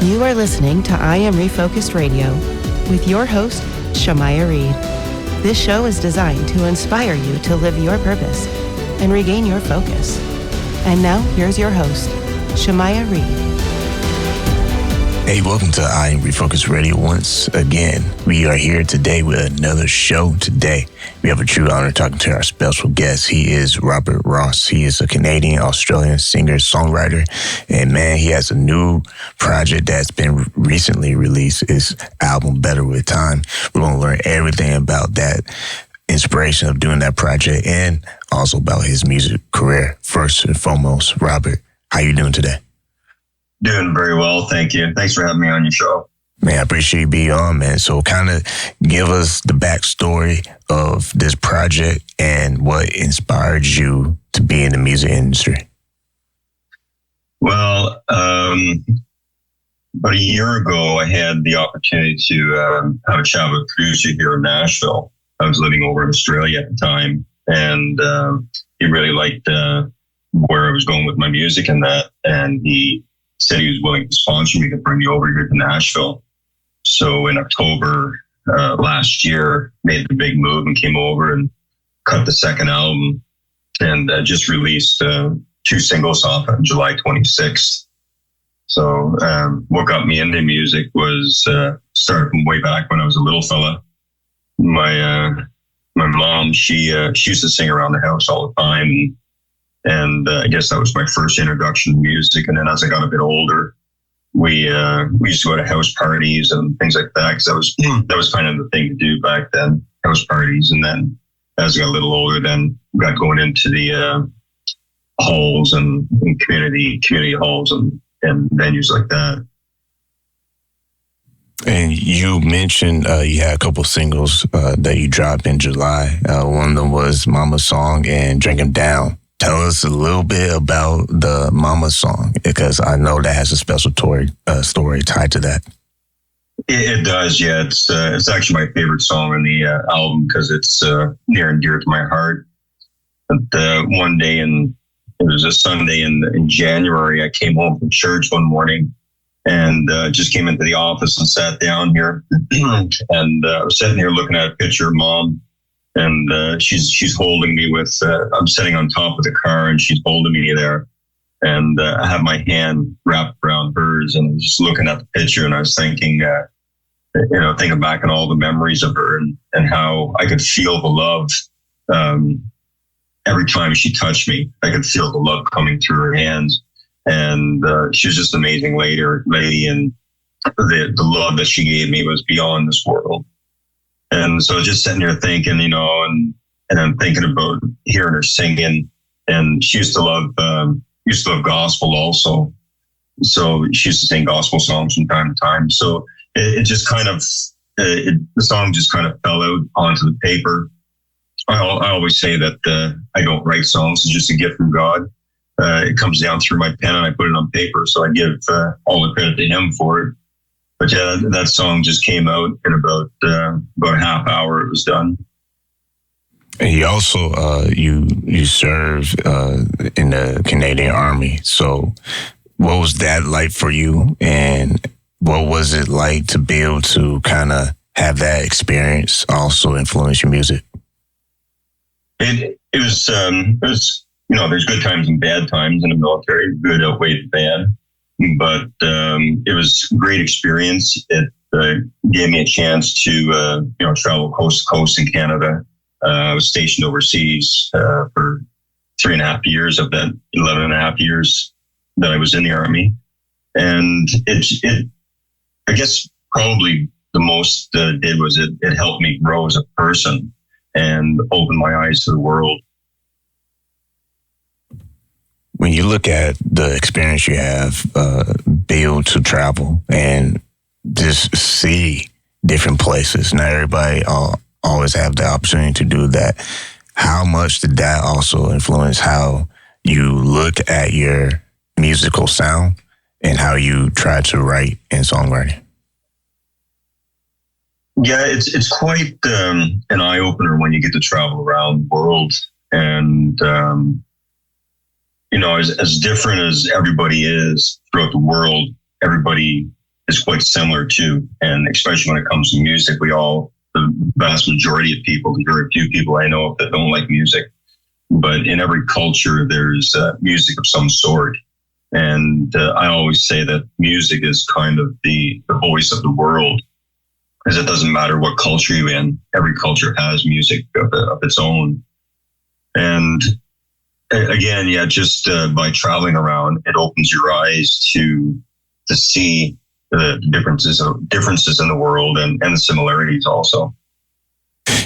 You are listening to I Am Refocused Radio with your host, Shamaya Reed. This show is designed to inspire you to live your purpose and regain your focus. And now, here's your host, Shamaya Reed. Hey, welcome to I Am Refocused Radio once again. We are here today with another show today. We have a true honor talking to our special guest. He is Robert Ross. He is a Canadian-Australian singer-songwriter. And man, he has a new project that's been recently released. His album, Better With Time. We're going to learn everything about that inspiration of doing that project and also about his music career. First and foremost, Robert, how you doing today? Doing very well, thank you. Thanks for having me on your show. Man, I appreciate you being on, man. So kind of give us the backstory of this project and what inspired you to be in the music industry. Well, about a year ago, I had the opportunity to have a chat with a producer here in Nashville. I was living over in Australia at the time, and he really liked where I was going with my music and that, and he said he was willing to sponsor me to bring me over here to Nashville. So in October last year, made the big move and came over and cut the second album and just released 2 singles off on July 26th. So what got me into music was started from way back when I was a little fella. My mom, she used to sing around the house all the time. And I guess that was my first introduction to music. And then as I got a bit older, we used to go to house parties and things like that, because that was kind of the thing to do back then, house parties. And then as I got a little older, then got going into the halls and community halls and venues like that. And you mentioned you had a couple singles that you dropped in July. One of them was Mama's Song and Drink 'Em Down. Tell us a little bit about the Mama Song, because I know that has a special story tied to that. It does, yeah. It's actually my favorite song on the album because it's near and dear to my heart. But one day, it was a Sunday in January, I came home from church one morning and just came into the office and sat down here. And I was sitting here looking at a picture of Mom. And she's holding me with, I'm sitting on top of the car and she's holding me there. And I have my hand wrapped around hers and I was just looking at the picture and I was thinking, thinking back on all the memories of her and how I could feel the love. Every time she touched me, I could feel the love coming through her hands. And she was just an amazing lady. And the love that she gave me was beyond this world. And so just sitting here thinking, and I'm thinking about hearing her singing. And she used to love gospel also. So she used to sing gospel songs from time to time. So it just kind of, the song just kind of fell out onto the paper. I always say that I don't write songs. It's just a gift from God. It comes down through my pen and I put it on paper. So I give all the credit to him for it. But yeah, that song just came out in about a half hour. It was done. And you also you serve in the Canadian Army. So what was that like for you, and what was it like to be able to kind of have that experience also influence your music? It was there's good times and bad times in the military. Good outweighed bad. But it was a great experience. It gave me a chance to travel coast to coast in Canada. I was stationed overseas for 3.5 years of that 11.5 years that I was in the Army. And it I guess probably the most it did was it helped me grow as a person and open my eyes to the world. When you look at the experience you have, be able to travel and just see different places, not everybody always have the opportunity to do that. How much did that also influence how you look at your musical sound and how you try to write in songwriting? Yeah, it's quite an eye-opener when you get to travel around the world. And as different as everybody is throughout the world, everybody is quite similar too. And especially when it comes to music, the vast majority of people, the very few people I know of that don't like music, but in every culture, there's music of some sort. And I always say that music is kind of the voice of the world, because it doesn't matter what culture you're in. Every culture has music of its own. And again, yeah, just by traveling around, it opens your eyes to see the differences in the world and the similarities also.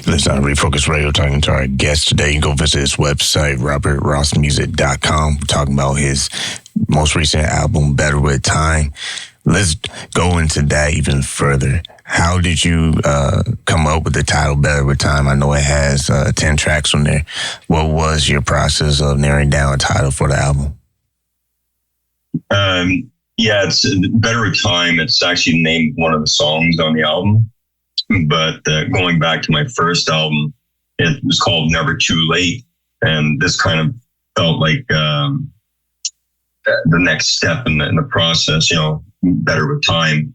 Listen on Refocus Radio, talking to our guest today. You can go visit his website, robertrossmusic.com. We're talking about his most recent album, Better With Time. Let's go into that even further. How did you come up with the title Better With Time? I know it has 10 tracks on there. What was your process of narrowing down a title for the album? Yeah, it's Better With Time. It's actually named one of the songs on the album. But going back to my first album, it was called Never Too Late. And this kind of felt like the next step in the process, Better With Time.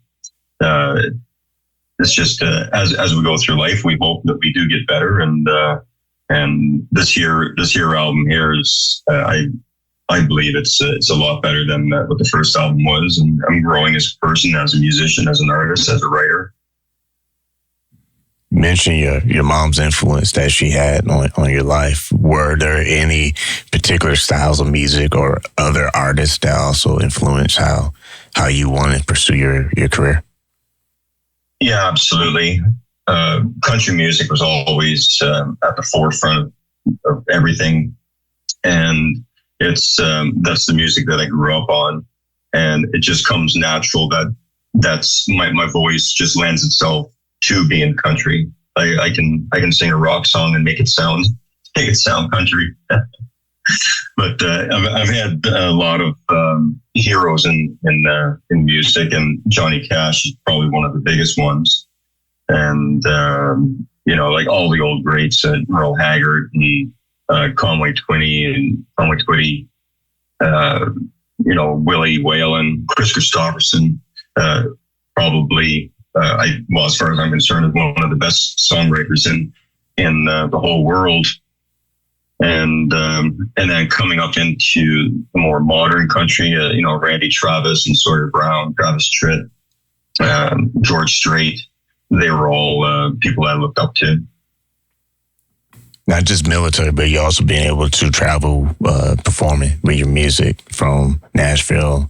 It's just as we go through life, we hope that we do get better. And this year album here is, I believe it's a lot better than what the first album was. And I'm growing as a person, as a musician, as an artist, as a writer. Mention your mom's influence that she had on your life. Were there any particular styles of music or other artists that also influenced how you want to pursue your career? Yeah, absolutely. Country music was always at the forefront of everything, and that's the music that I grew up on, and it just comes natural that's my voice just lends itself to being country. I can sing a rock song and make it sound country. But I've had a lot of heroes in music, and Johnny Cash is probably one of the biggest ones. And like all the old greats, Merle, Haggard, and Conway Twitty, Willie Whalen, Chris Christopherson, probably. As far as I'm concerned, is one of the best songwriters in the whole world. And then coming up into the more modern country, Randy Travis and Sawyer Brown, Travis Tritt, George Strait, they were all people I looked up to. Not just military, but you also being able to travel performing with your music from Nashville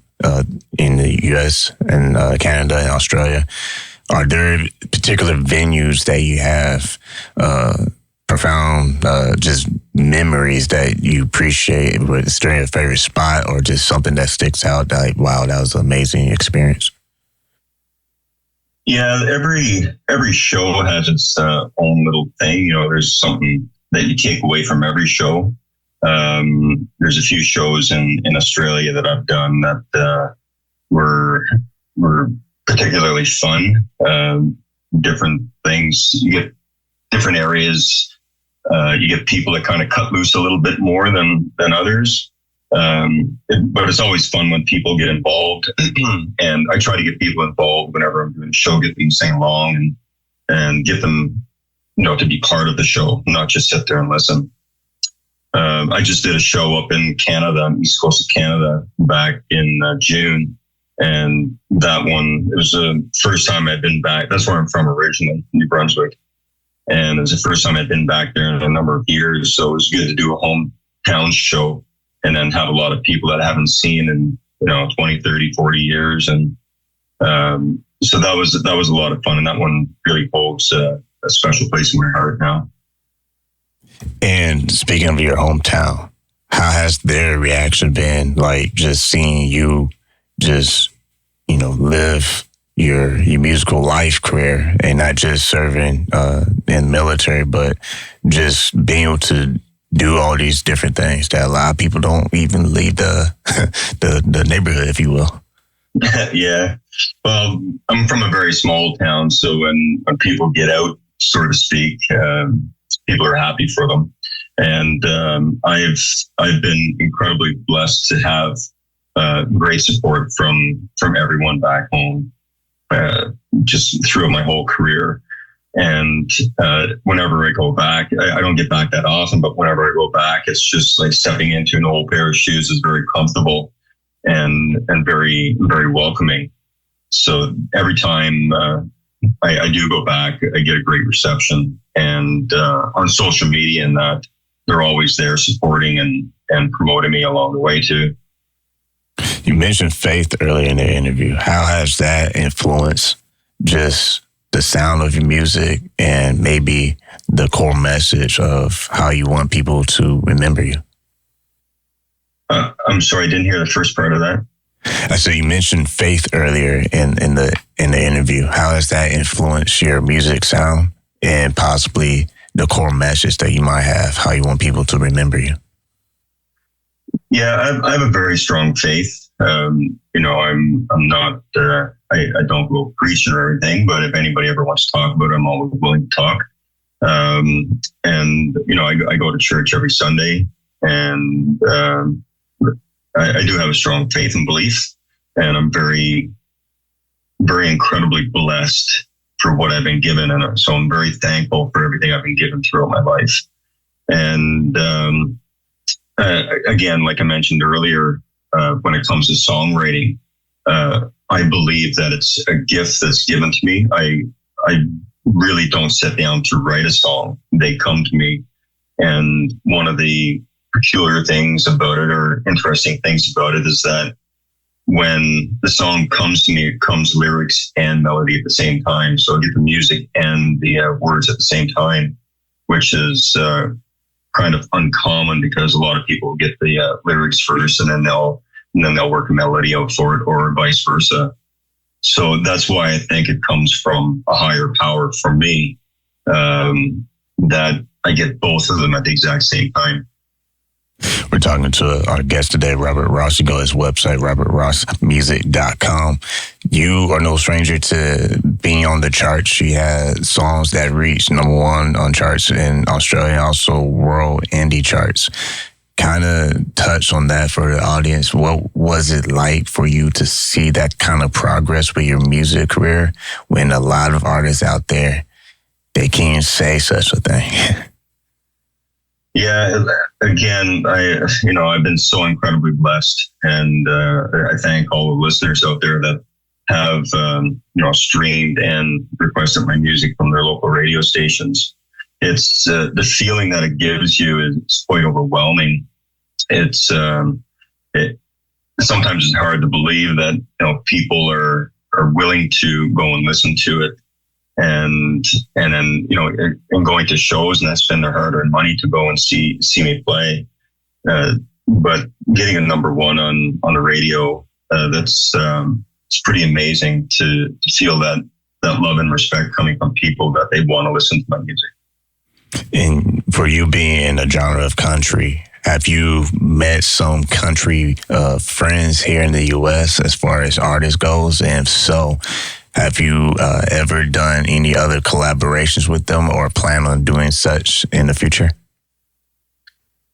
in the U.S. and Canada and Australia. Are there particular venues that you have profound just memories that you appreciate? Is there a favorite spot or just something that sticks out like, wow, that was an amazing experience? Yeah, every show has its own little thing. There's something that you take away from every show. There's a few shows in Australia that I've done that were particularly fun. Different things. You get different areas. You get people that kind of cut loose a little bit more than others. But it's always fun when people get involved. And I try to get people involved whenever I'm doing a show, get them to sing along and get them, to be part of the show, not just sit there and listen. I just did a show up in Canada, on the East Coast of Canada, back in June. And that one, it was the first time I'd been back. That's where I'm from originally, New Brunswick. And it was the first time I'd been back there in a number of years. So it was good to do a hometown show and then have a lot of people that I haven't seen in, 20, 30, 40 years. And so that was a lot of fun. And that one really holds a special place in my heart now. And speaking of your hometown, how has their reaction been? Like just seeing you just, live your musical life career and not just serving in the military, but just being able to do all these different things that a lot of people don't even leave the neighborhood, if you will. Yeah. Well, I'm from a very small town, so when people get out, so to speak, people are happy for them. And I've been incredibly blessed to have great support from everyone back home. just throughout my whole career. And whenever I go back, I don't get back that often, but whenever I go back, it's just like stepping into an old pair of shoes is very comfortable and very, very welcoming. So every time I do go back, I get a great reception. And on social media and that, they're always there supporting and promoting me along the way too. You mentioned faith earlier in the interview. How has that influenced just the sound of your music and maybe the core message of how you want people to remember you? I'm sorry, I didn't hear the first part of that. So you mentioned faith earlier in the interview. How has that influenced your music sound and possibly the core message that you might have, how you want people to remember you? Yeah, I have a very strong faith. I'm not, I don't go preaching or anything, but if anybody ever wants to talk about it, I'm always willing to talk. I go to church every Sunday, and I do have a strong faith and belief, and I'm very, very incredibly blessed for what I've been given. And so I'm very thankful for everything I've been given throughout my life. And again, like I mentioned earlier, when it comes to songwriting, I believe that it's a gift that's given to me. I really don't sit down to write a song. They come to me. And one of the peculiar things about it, or interesting things about it, is that when the song comes to me, it comes lyrics and melody at the same time. So I get the music and the words at the same time, which is kind of uncommon because a lot of people get the lyrics first and then they'll work a melody out for it, or vice versa. So that's why I think it comes from a higher power for me, that I get both of them at the exact same time. We're talking to our guest today, Robert Ross. You go to his website, robertrossmusic.com. You are no stranger to being on the charts. You had songs that reached #1 on charts in Australia, also world indie charts. Kind of touch on that for the audience. What was it like for you to see that kind of progress with your music career when a lot of artists out there, they can't say such a thing? Yeah, again, I've been so incredibly blessed, and I thank all the listeners out there that have streamed and requested my music from their local radio stations. It's the feeling that it gives you is quite overwhelming. It's sometimes it's hard to believe that people are willing to go and listen to it. And then, and going to shows and spend their hard-earned money to go and see me play. But getting a #1 on the radio, it's pretty amazing to feel that love and respect coming from people that they want to listen to my music. And for you being in a genre of country, have you met some country friends here in the U.S. as far as artists goes? And if so, have you ever done any other collaborations with them or plan on doing such in the future?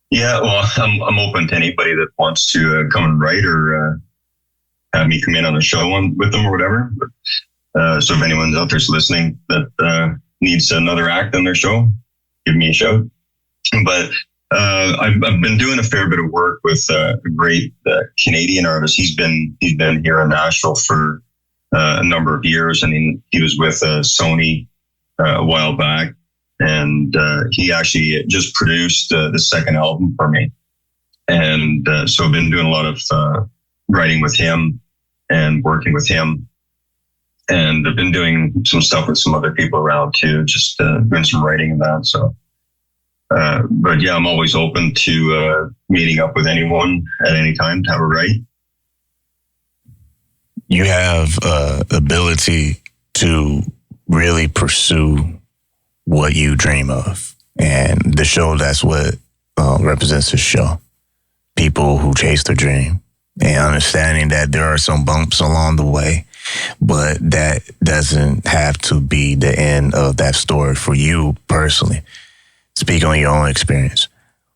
Yeah, well, I'm open to anybody that wants to come and write or have me come in on a show with them or whatever. So if anyone's out there's listening that needs another act on their show, give me a shout. But I've been doing a fair bit of work with a great Canadian artist. He's been here in Nashville for a number of years. I mean, he was with Sony a while back, and he actually just produced the second album for me. And so I've been doing a lot of writing with him and working with him. And I've been doing some stuff with some other people around too, just doing some writing and that. So, but yeah, I'm always open to meeting up with anyone at any time to have a write. You have ability to really pursue what you dream of. And the show, that's what represents the show. People who chase their dream and understanding that there are some bumps along the way, but that doesn't have to be the end of that story for you personally. Speak on your own experience.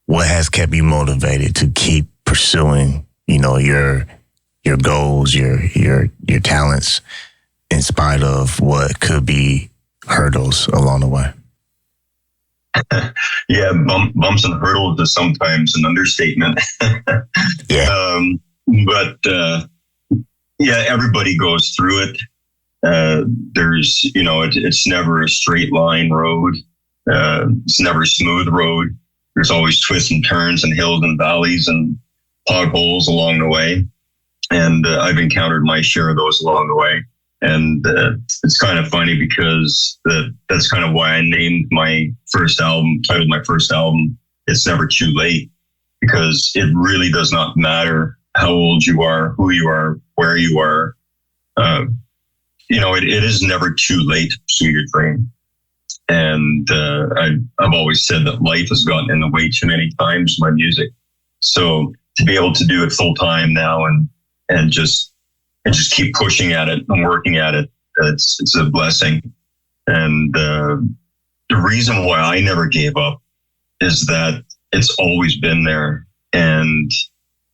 What has kept you motivated to keep pursuing, your goals, your talents, in spite of what could be hurdles along the way? Yeah, bumps and hurdles is sometimes an understatement. Yeah. But yeah, everybody goes through it. There's, it's never a straight line road. It's never a smooth road. There's always twists and turns and hills and valleys and potholes along the way. And I've encountered my share of those along the way. And it's kind of funny because that's kind of why I named my first album, titled my first album, It's Never Too Late, because it really does not matter how old you are, who you are, where you are. It is never too late to pursue your dream. And I've always said that life has gotten in the way too many times, my music. So to be able to do it full time now and just keep pushing at it and working at it, it's a blessing. And the reason why I never gave up is that it's always been there. And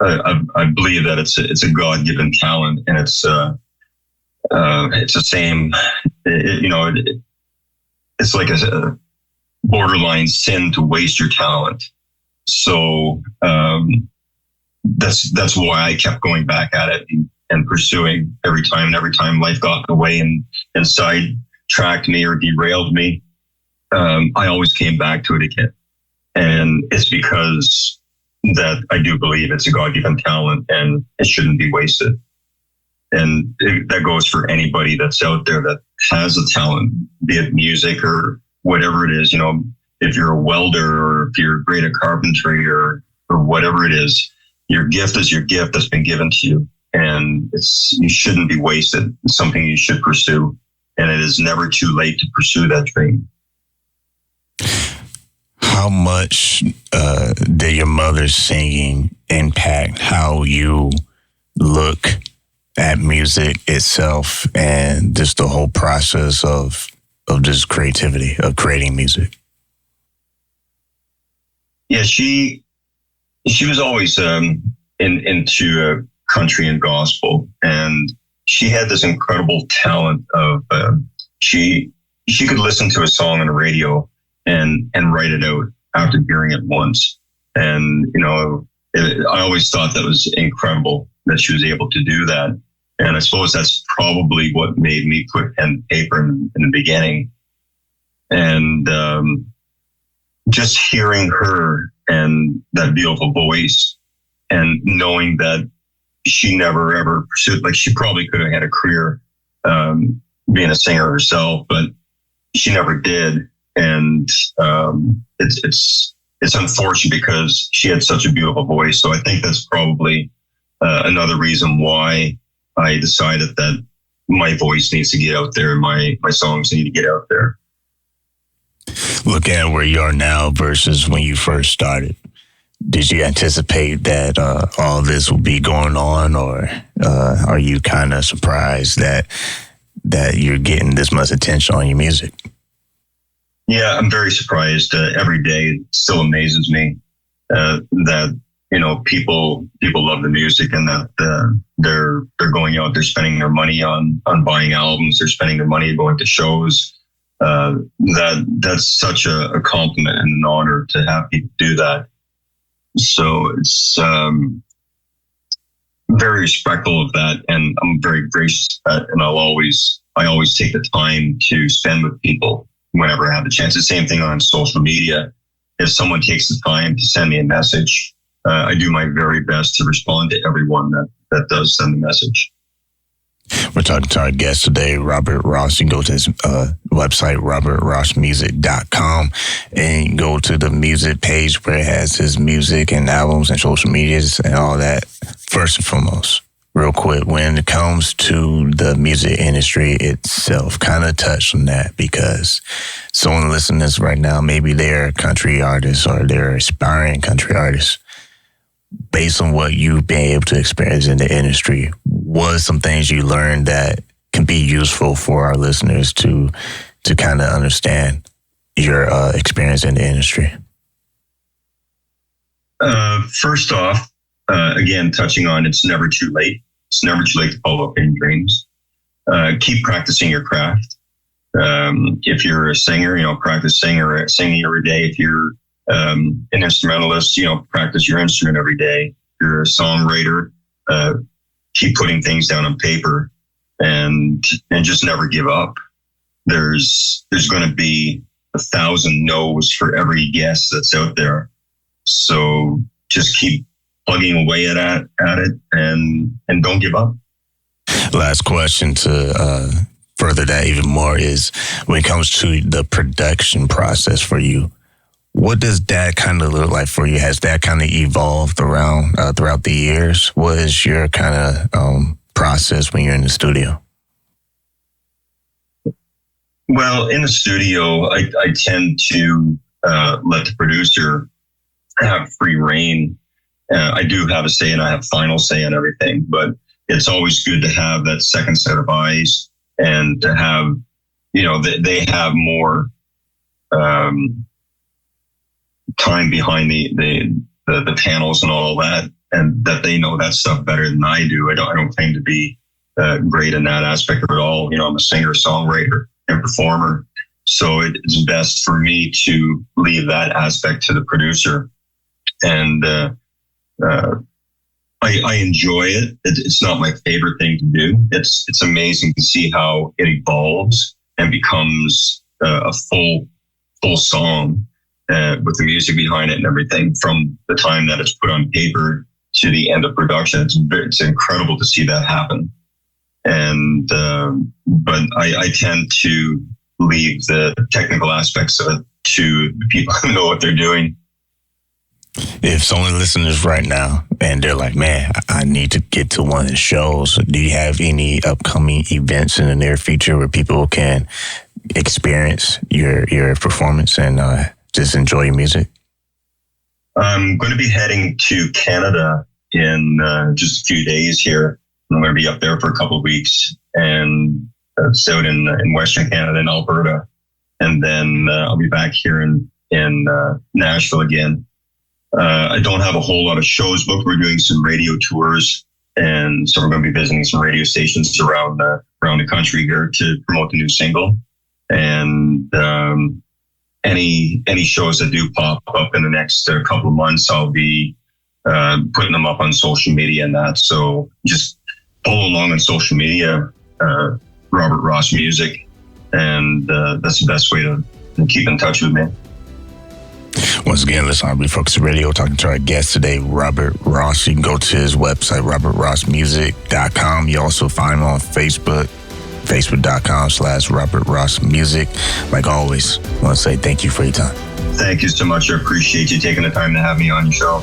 I believe that it's a God-given talent, and it's the same, it's like a borderline sin to waste your talent. So that's why I kept going back at it and pursuing every time. And every time life got in the way and sidetracked me or derailed me, I always came back to it again. And it's because that I do believe it's a God-given talent and it shouldn't be wasted. And that goes for anybody that's out there that has a talent, be it music or whatever it is. If you're a welder or if you're great at carpentry or whatever it is, your gift is your gift that's been given to you. And you shouldn't be wasted. It's something you should pursue. And it is never too late to pursue that dream. How much did your mother's singing impact how you look at music itself and just the whole process of just creativity, of creating music? Yeah, she was always into country and gospel, and she had this incredible talent of she could listen to a song on the radio and write it out after hearing it once. And I always thought that was incredible that she was able to do that. And I suppose that's probably what made me put pen and paper in the beginning. And just hearing her and that beautiful voice and knowing that she never ever pursued, like she probably could have had a career being a singer herself, but she never did. And it's unfortunate because she had such a beautiful voice. So I think that's probably another reason why I decided that my voice needs to get out there and my songs need to get out there. Looking at where you are now versus when you first started, did you anticipate that all this will be going on, or are you kind of surprised that you're getting this much attention on your music? Yeah, I'm very surprised. Every day it still amazes me that people love the music and that they're going out, they're spending their money on buying albums, they're spending their money going to shows. That's such a compliment and an honor to have people do that. So it's very respectful of that, and I'm very gracious of that. And I always take the time to spend with people whenever I have the chance. The same thing on social media. If someone takes the time to send me a message, I do my very best to respond to everyone that does send a message. We're talking to our guest today, Robert Ross. You can go to his website, robertrossmusic.com, and go to the music page where it has his music and albums and social medias and all that. First and foremost, real quick, when it comes to the music industry itself, kind of touch on that, because someone listening to this right now, maybe they're a country artist or they're aspiring country artists. Based on what you've been able to experience in the industry, what are some things you learned that can be useful for our listeners to kind of understand your experience in the industry? First off, again, touching on it's never too late. It's never too late to follow up any dreams. keep practicing your craft. If you're a singer, practice singing every day. If you're an instrumentalist, practice your instrument every day. If you're a songwriter, keep putting things down on paper and just never give up. There's going to be 1,000 no's for every yes that's out there. So just keep plugging away at it and don't give up. Last question to further that even more is, when it comes to the production process for you, what does that kind of look like for you? Has that kind of evolved around throughout the years? What is your kind of process when you're in the studio? Well, in the studio, I tend to let the producer have free reign. I do have a say and I have final say on everything, but it's always good to have that second set of eyes and to have, they have more time behind the panels and all that, and that they know that stuff better than I do. I don't claim to be great in that aspect at all. I'm a singer-songwriter and performer, so it's best for me to leave that aspect to the producer. And I enjoy it. It's not my favorite thing to do. It's amazing to see how it evolves and becomes a full song with the music behind it and everything, from the time that it's put on paper to the end of production. It's incredible to see that happen. And but I tend to leave the technical aspects of it to the people who know what they're doing. If someone listens right now and they're like, man, I need to get to one of the shows, do you have any upcoming events in the near future where people can experience your performance and just enjoy your music? I'm going to be heading to Canada in just a few days here. I'm going to be up there for a couple of weeks, and it's out in Western Canada in Alberta. And then I'll be back here in Nashville again. I don't have a whole lot of shows booked. We're doing some radio tours, and so we're going to be visiting some radio stations around the country here to promote the new single. And any shows that do pop up in the next couple of months, I'll be putting them up on social media and that. So just follow along on social media, Robert Ross Music, and that's the best way to keep in touch with me. Once again, listen on Refocus Radio, talking to our guest today, Robert Ross. You can go to his website, robertrossmusic.com. You also find him on Facebook, facebook.com/Robert Ross Music. Like always, I want to say thank you for your time. Thank you so much. I appreciate you taking the time to have me on your show.